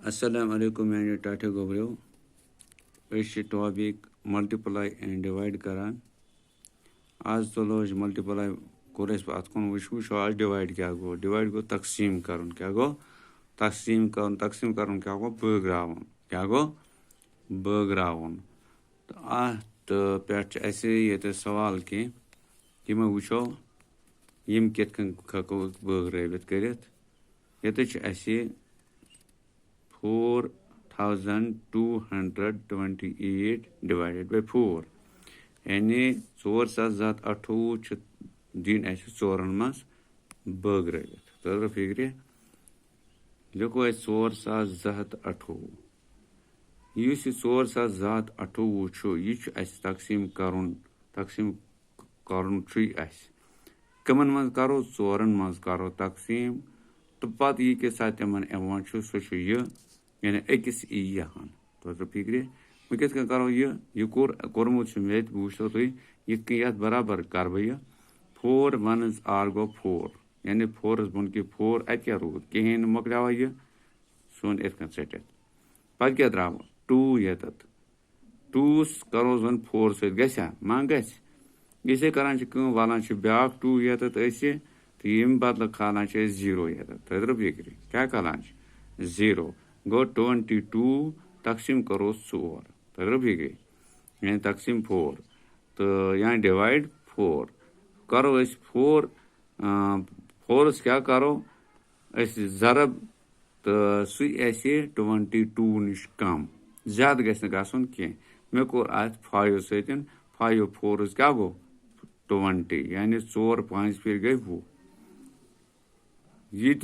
अस्सलाम वालेकुम मेरे टाटे गोबरो टॉपिक मल्टीप्लाई एंड डिवाइड करान आज तो मल्टीप्लाई कोर अत कुन वो आज डिवाइड क्या गो तकसीम कर क्या गो तकसीम कर क्या गो बगरावन तो अत पे ये सवाल कि वो यम कित हको बगरवित कर 4228 डिवाइडेड बाय 4 यानी 4228 दिन चोरन मज बगरवित तो फिक्र लिखो 4228 इस 4228 यह तकसीम कर कमन मज करो चोरन मज करो तकसीम तो पत यह के साथ सह यानी अकिस ई यहाँ तो फिक्र वो कित करो यह कोरमुत मे वो तुम यह बराबर कर बह 4 1 आर गो 4 यानी 4 बुन कि 4 अत क्या रूद कहें मकलावा यह सोन इत सटित पे क्या द्राव 2 ये 2 करो वन 4 सह मा गसे करान वालान ब्या 2 ये तो यम बदल खालान 0 ये तो फिक्र क्या खालान 0 गो 22 तकसीम करो 4 तो फिक्र यानी तकसीम 4 तो यहाँ डिवाइड 4 करो 4 4 क्या करो जरब तो सह 22 नश कम ज्यादा गसन कह मे कोर अत 5 सत 5 4 क्या गो 20 यानी 4 5 फिर गई 20 यह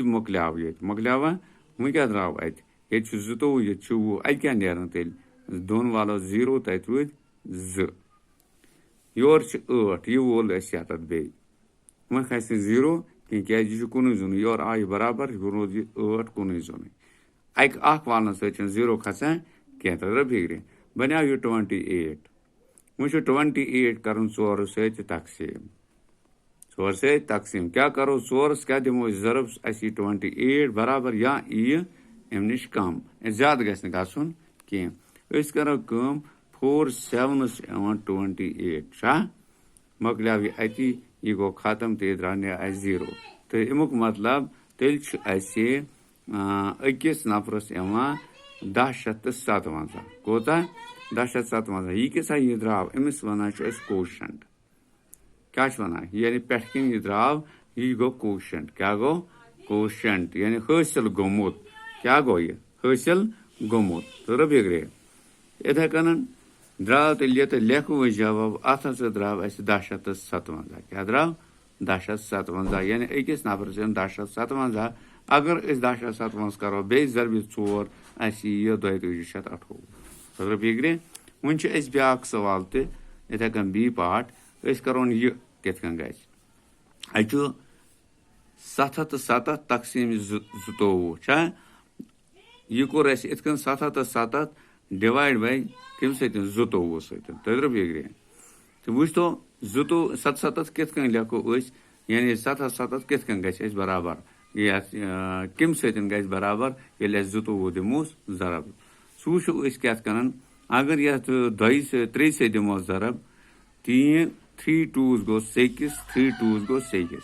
मकलावा वो क्या द्राव अत ये 22 ये 20 अत क्या नेरन तेल दोन वालो 0 तत रूद 2 योर 8 यह वोल ये बे वह खस 0 क्या कुन जुन योर आय बराबर रोज 8 कुन जुन अख वालन सत 0 खसान कह तो फिक्र बनो यह 28 वो 28 कर 4 सत तकसीम 4 सत तकसीम क्या करो 4 क्या दिमो जरब 28 बराबर या यह अम नश कम ज्यादा गसन कह करो 4 7 28 मकलाव अति यह गो खत्म तो द्रा 0 तो अमुक मतलब तेल अकिस नफरस 1057 कोता 1057 यह कसा यह द्राव अमिस वन कोशंट क्या वन यानी पे कन यह द्राव यह गो कोशंट क्या गो कोशंट यानी हासिल गोमुत क्या गो यह हासिल गोमुत तो फिक्र इथे कन द्राव तो लेखो जवाब अत द्राव 1057 क्या द्राव 1057 यानी अकिस नफरस 1057 अगर 1057 करो बे जरब 4 यह 2228 तो फिक्र वन ब्या सवाल इथे कन बी पार्ट करो यह कित गु 707 तकसीम 22 यह कोर इत 707 डिवाइड बाय कम सतोवु सत तो फिक्र तो वो 707 कित लेखो यानी 707 कित ग बराबर कम सत बराबर ये 22 दिमोस जरब सह क्या कर अगर ये 3 से दिमोस जरब 3 2 गो 6 3 2 गो 6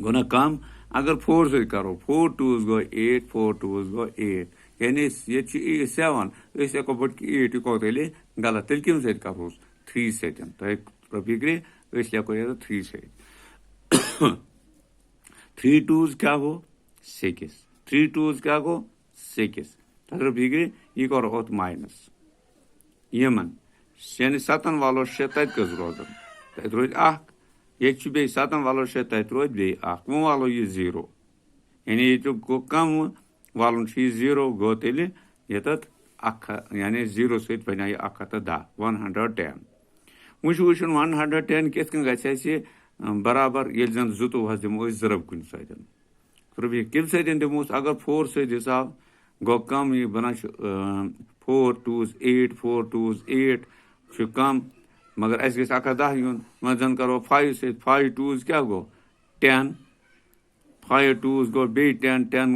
गो ना कम अगर 4 सत करो 4 2 गो 8 4 2 गो 8 यानी ये 7 हेको बट 8 कौ तेल गलत तेल कम सत करो 3 सत तो फिक्र लेखो ये 3 सत 3 2 क्या गो 6 3 2 क्या गो 6 तो फिक्र यह करो माइनस यमन यानी 7 वालो 6 तत रोजन तत रोज ये 7 वालो 6 तत रोज बे वो वालो यह 0 यानी ये गो कम वालन 0 गो तेल ये यानी 0 सत बना 110 110 वो 110 कित ग बराबर ये जन 22 दिमो जरब कुन सत कम सत दिमोस अगर 4 सत हिसाब गो कम यह बना 4 2 8 4 2 8 कम मगर अस ग 110 युन वह जन करो 5 सत 5 2 क्या गो 10 5 2s गो बे 10 10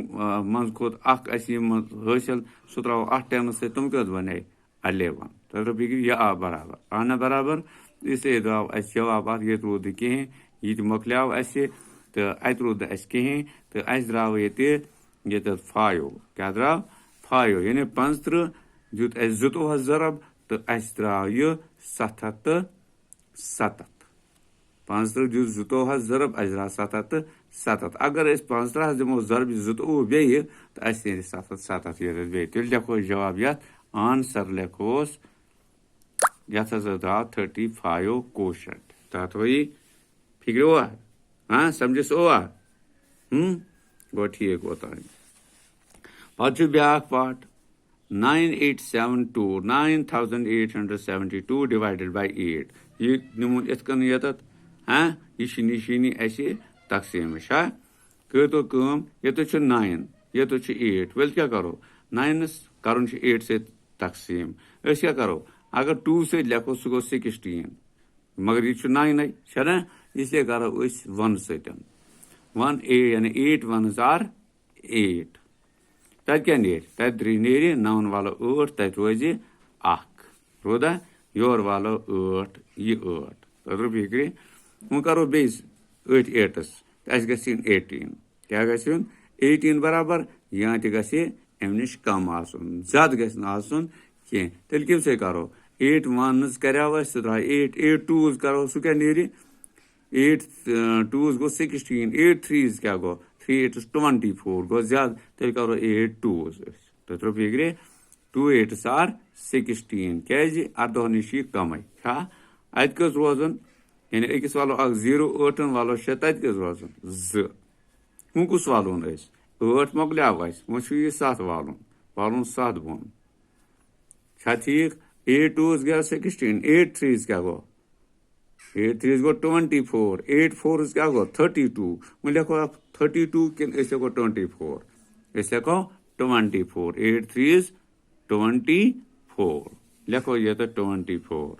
मंज खोत अख हासिल सह त्रो 8 10 से तुम कत बने 11 तो फिक्र यह आ बराबर आना बराबर इसलिए द्राव अस जवाब अत ये रूद कहें ये मकलियाव अस तो अत रूद अस कहें तो अस द्राव ये 5 क्या द्राव 5 यानी 15 दित अस 2 जरब तो अस द्राव यह 7 15 दित 2 जरब अस द्राव 7 अगर अस 15 दिमो जरब 2 बे तो अस 7 ये बे तेल लिखो जवाब ये आंसर लिखोस यथ द्राव 35 क्वेश्चन तथ वही फिक्र हुआ हाँ समझस हुआ गो ठीक होता है पा ब्या पार्ट 9872 9872 डिवाइडेड बाय 8 ये निमुन इतकन यतत हाँ ये निशानी ऐसे तकसीम शा तो कम ये तो 9 ये तो 8 वेल क्या करो 9 करुन 8 से तकसीम अस क्या करो अगर 2 से लिखो सह गो 16 मगर ये 9 छा ना इसलिए करो 1 सत 1 यानी 8 1s are 8 तत क्या नेर तत नेर 9 वालो 8 तत रोज 1 रोदा योर वालो 8 ये 8 तत फिक्र वो करो बेस 8 8s अस गसिन 18 क्या गसिन 18 बराबर यहाँ ते गसे अम निश कम आसन ज्यादा गस आसन कह तेल कम से करो 8 1s करो सह द्राव 8 8 2s करो सह क्या नेर 8 2s गो 16 8 3s क्या गो 3 8s 24 गो ज्यादा तेल करो 8 2s तो फिक्र 2 8s are 16 क्या अर्दह निश कम क्या अत कस रोजन यानी अकिस वालो 0 8 वालो 6 तत कस रोजन 2 वो कुस वालोन 8 मकलियाव वो 7 वालोन 7 बोन छा ठीक 8 2s गया 16 8 3s क्या गो 8 3s गो 24 8 4s क्या गो 32 वो लिखो 32 कि लिखो 24 इस लिखो 24 8 3s 24 लिखो ये तो 24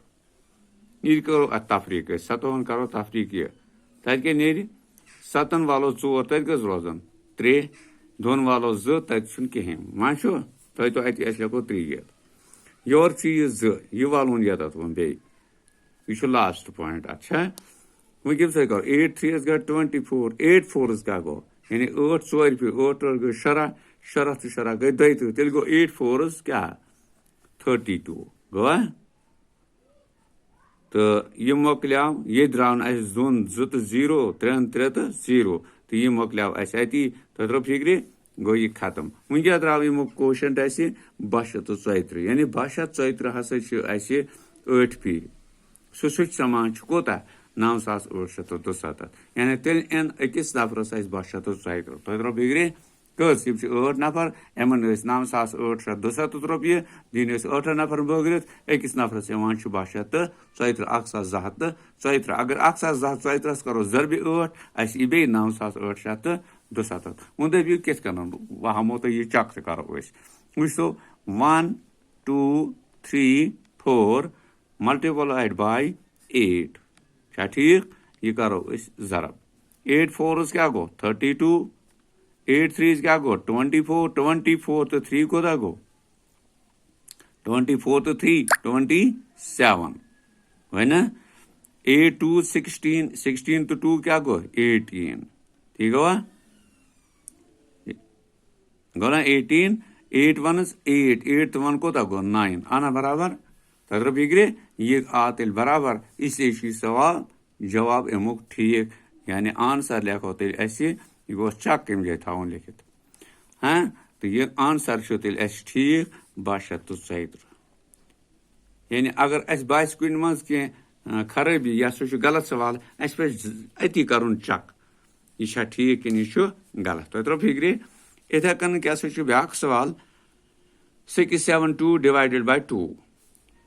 ये करो तफरीक 7 करो तफरीक ये तत क्या नेर 7 वालो 4 तत कस रोजन 3 2 वालो 2 तत कहें माशो तो अत लिखो 3 योर चीज ये वालोन ये वो बे ये लास्ट पॉइंट अच्छा वो कम से करो 8 3s गो 24 8 4s क्या गो यानी 8 4 8 गो 6 6 तो 6 गई 2 तेल गो 8 4s क्या 32 गो तो ये मकलियाव ये द्रावन अस 2 तो 0 3 3 तो 0 तो ये मकलियाव अस अती तो फिक्र गो ये खत्म वो क्या द्राव यमो क्वेश्चन अस 234 यानी 234 हसा 8 फी सह समान कोता 9877 यानी तेल एन अकिस नफरस 234 तो फिक्र कस 8 नफर यमन 9877 रुपये दिन 8 नफर बगरित अकिस नफरस 234 1234 अगर 1234 करो जरब 8 अस बे 9877 वो दपो कित वह हमो तो ये चक से करो वो 1 2 3 4 मल्टीप्लाइड बाय 8 क्या ठीक ये करो जरब 8 4s क्या गो 32 8 3s क्या गो 24 24 तो 3 कोदा गो 24 तो 3 27 है ना 8 2 16 16 तो 2 क्या गो 18 ठीक हुआ गो ना 18 8 1s 8 8 तो 1 कोदा गो 9 आना बराबर तथा फिक्र ये आतिल बराबर इसलिए सवाल जवाब अमुक ठीक यानी आंसर लिखो तेल ऐसे ये गो चक कम जाए था लिखित हाँ तो ये आंसर तेल ठीक 234 यानी अगर अस बास कुन मज कह खराबी या सह गलत सवाल अस पे अति कर चक यह ठीक कि यह गलत तो फिक्र इथे कन क्या ब्या सवाल 672 डिवाइडेड बाय 2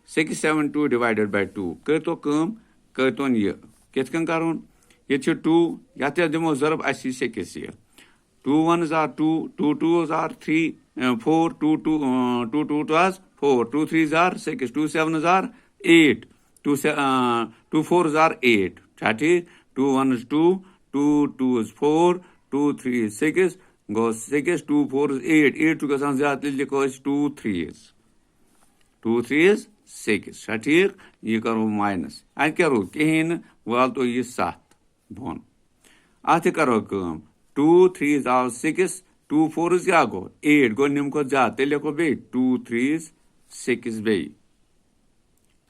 672 डिवाइडेड बाय 2 करतो कम करतोन ये कितकन करुन ये 2 यत दिमो जरब अस 6 ये 2 1s are 2 2 2s are 3 4 2 2 2 2 was 4 2 3s are 6 2 7s are 8 2 4s are 8 ठीक 2 1s 2 2 2s 4 2 3 6 गो 6 2 4 8 8 गसान ज्यादा लिखो 2 3 2 3 6 ठीक यह करो माइनस अत क्या रो कहें वाल तो यह 7 बोन अत करो कम 2 3 आव 6 2 4 क्या गो 8 गो निम को ज्यादा तेल लिखो बे 2 3 6 बे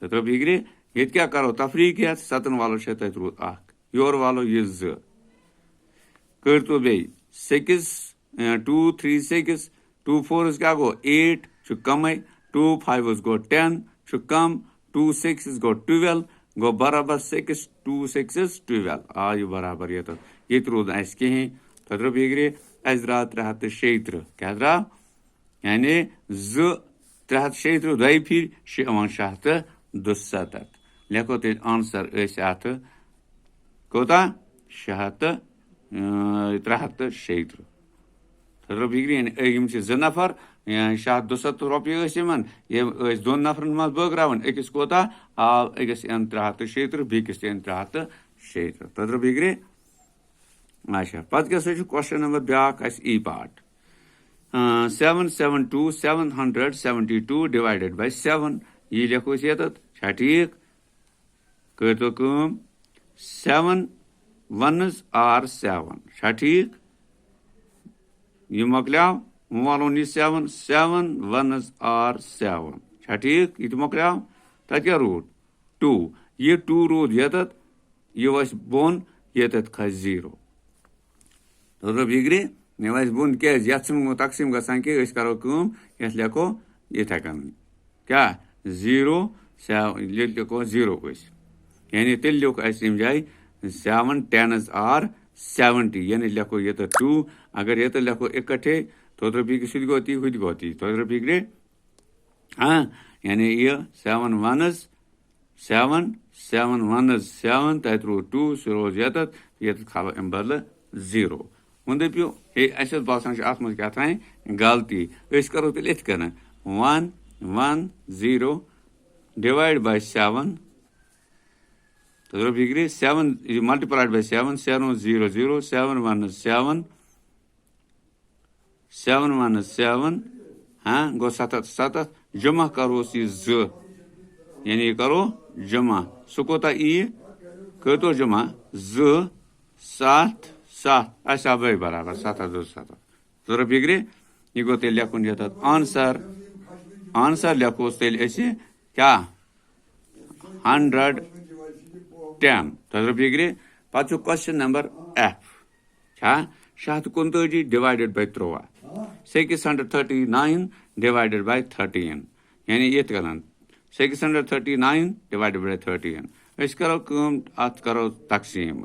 तो बिगड़े ये क्या करो तफरीक है 7 वालो शे तत रूद अख योर वालो ये 2 कर तो बे 6 2 3 6 2 4 क्या गो 8 छु कम 2 5 गो 10 छु कम 2 6 गो 12 गो बराबर 6 2 6 12 आयु बराबर ये रूद अस कहें तद्र बिगड़े अस द्रा 370 क्या द्रा यानी 370 दई फिर 717 लेखो तेल आंसर अत कोता 370 तद्र बिगड़े अगिम 2 नफर 717 रुपये ये 2 नफरन मज बगरावन अकिस कोता आव अकिस 370 बेकिस 370 तद्र बिगड़े अच्छा पत क्या question number back E part 772 772 divided by 7 ये लिखो ये ठीक कर तो कम 7 1s are 7 ठीक ये मकलाव वालों 7 7 1s are 7 ठीक ये मकलाव तत क्या रूट 2 ये 2 रूट ये वस बोन ये खा 0 तो बिगड़े मे वस बोन क्या तकसीम गसान कि करो कम ये लिखो इथन क्या 0 लिखो 0 यानी तेल लिख जाए 7 10s are 70 यानी लिखो ये 2 अगर ये लिखो इकट्ठे तो बिगड़े सुध गोती तो बिगड़े हाँ यानी ये 7 1s 7 7 1s 7 तत रो 2 सह रोज ये खालो अम बदल 0 वो दपो अस बासान अत मज क्या गलती करो तेल इत 1 1 0 डिवाइड बाय 7 तो बिगड़े 7 मल्टीप्लाइड बाय 7 7 0 0 7 1 7 7 1 7 हाँ गो 7 जमा करो ये 2 यानी करो जमा सह कोता कर तो जमा 2 7 7 अच्छा भाई बराबर 7 2 7 तो बिगड़े ये गो तेल लिखुन ये आंसर लिखोस तेल क्या 110 तो बिगड़े पे क्वेश्चन नंबर एफ क्या 729 डिवाइडेड बाय 3 639 डिवाइडेड बाय 13 यानी ये कर 639 डिवाइडेड बाय 13 करो कम अत करो तकसीम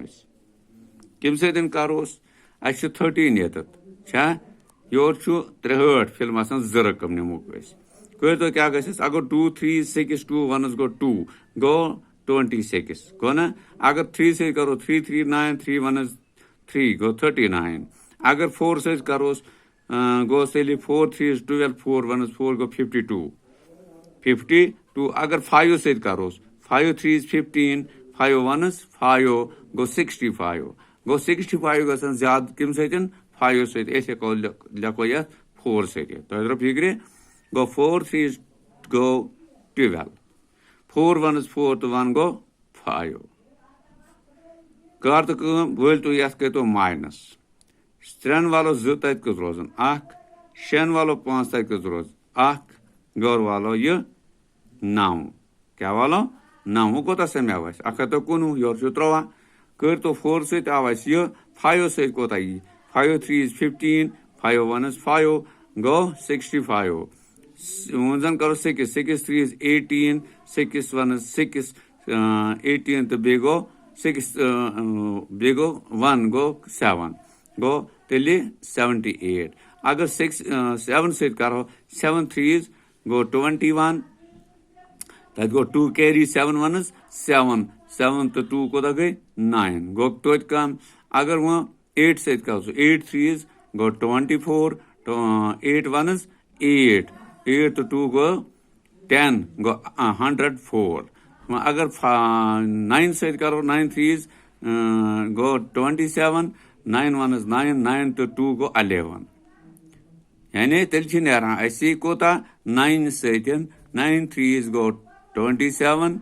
कम सतन करोस अस 13 ये योर 63 फिल्म 2 रकम निमुक कर तो क्या गस अगर 2 3 6 2 1 गो 2 गो 26 गो ना अगर 3 से करो 3 3 9 3 1 3 गो 39 अगर 4 से करोस गो तेल 4 3 12 4 1 4 गो 52 अगर 5 से करोस 5 3 15 5 1 5 गो 65 गो 65 गसान ज्यादा कम सतन 5 सत लिखो ये 4 सत तो बिगड़े गो 4 3 गो 12 4 1 4 तो 1 गो 5 कर तो वल तो ये कर तो माइनस 3 वालो 2 तत कस रोजन 6 वालो 5 तत कस रोज 1 वालो ये 9 क्या वालो 9 कोता सम आव 119 योर 3 कर तो 4 सत आव ये 5 सत कोता 5 3 15 5 1 5 गो 65 वन करो 6 6 3 18 6 1 6 18 तो बेगो 6 बेगो 1 गो 7 गो तेली 78 अगर 7 से करो 7 3 गो 21 तक गो 2 कैरी 7 1 7 7 तो 2 को गई 9 गो तो कम अगर वो 8 से करो 8 3 गो 24 8 1 8 8 तो 2 गो 10 गो 104 अगर 9 से करो 9 3 गो 27 9 1 is 9, 9 to 2 go 11. Yani telchi neran asi kota 9 satan 9 3s go 27.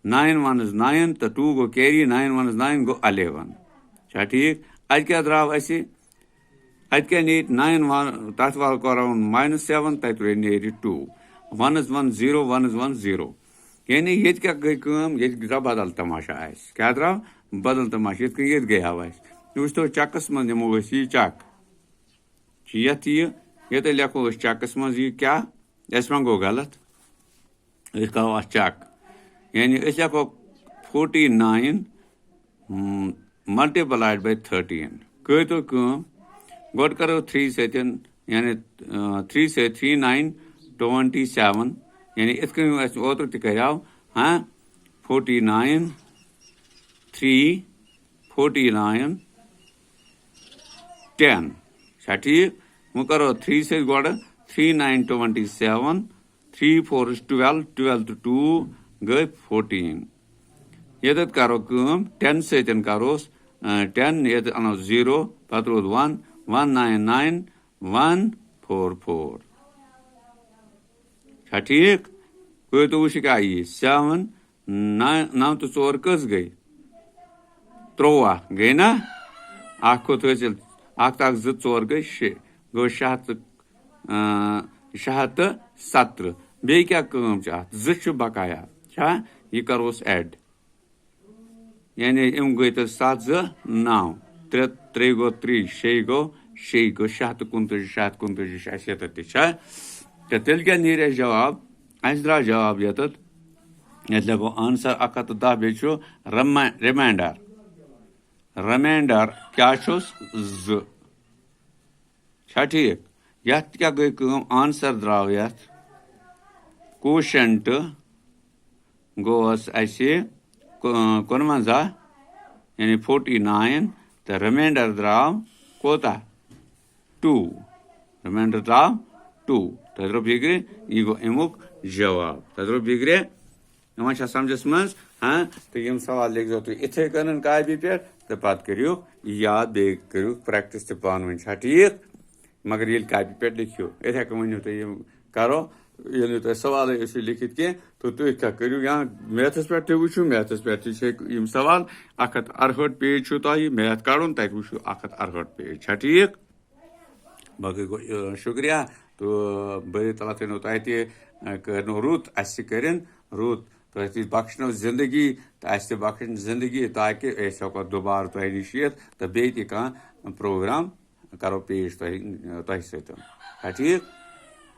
9 1 is 9, the 2 go carry, 9 1 is 9 go 11. Chha theek? Aj kya draw asi? Aj kya need 9 1 tat wal ko around -7 tat we need 2. 1 is 1 0, 1 is 1 0. Yani yet kya gay kam yet gra badal tamasha ais. Kya draw? Badal tamasha yet kya yet gaya ais. Usto chakas man nemo asi chak. Yet ye yet lekho chakas man ye kya? Esman go galat. Iska was chak. Yani ऐसा को 49 multiplied by 13. कोई तो क्यों got करो 3 से यानी 3 से 3 9 27 यानी इसके वो तो टिकाओ हाँ 49 3 49 10 साठी मुकरो 3 से गॉट 3 9 27 3 4 is 12 12 to 2 गए 14 ये तो करो कम 10 से 10 करो 10 ये तो अनो 0 पत्रों 1 199 144 ठीक कोई तो उसी का आई 7 9 तो 4 कस गई त्रोवा गई ना आँखों तो चल आँख तक ज़ 4 गई शे गो शहात 17 बे क्या कम चाह ज़ बकाया क्या ये करोस ऐड यानी इम गई तो 7 ज़ 9 3 गो 3 6 गो शहात कुंतज शायद अच्छा तो तेल क्या नहीं रहे जवाब ऐसा जवाब ये तो लगो आंसर अकत दा बेचो रिमाइंडर क्या चोस ज ठीक यत क्या गई कम आंसर द्राव यत कोशंट गोस ऐसे कोनमजा यानी 49 तो रिमाइंडर द्राव कोता 2 रिमाइंडर द्राव 2 तद्रो बिगरे इगो एमुक जवाब तद्रो बिगरे नमः समझस मंस हाँ तो यम सवाल लिख दो तो इथे करन कायबी पे तो बात करियो याद दे करियो प्रैक्टिस ते पान वन ठीक मगर ये कायबी पे लिखियो इथे कमनियो तो ये करो ये तो सवाल है इसे लिखित के तो क्या करियो यहाँ मैथस पे वुचु मैथस पे यम सवाल अखत 68 पेज छु तो मैथ काढुन तक वुचु अखत 68 पेज ठीक बाकी को शुक्रिया तो बड़े तला थे नो ताइते करनो रूत ऐसे करें रूत तो ऐसी बख्शनो जिंदगी तो ऐसे बख्शन जिंदगी ताकि ऐसा को दोबारा तो इनिशिएट तो बेटी का प्रोग्राम करो पेश तो ही से तो ठीक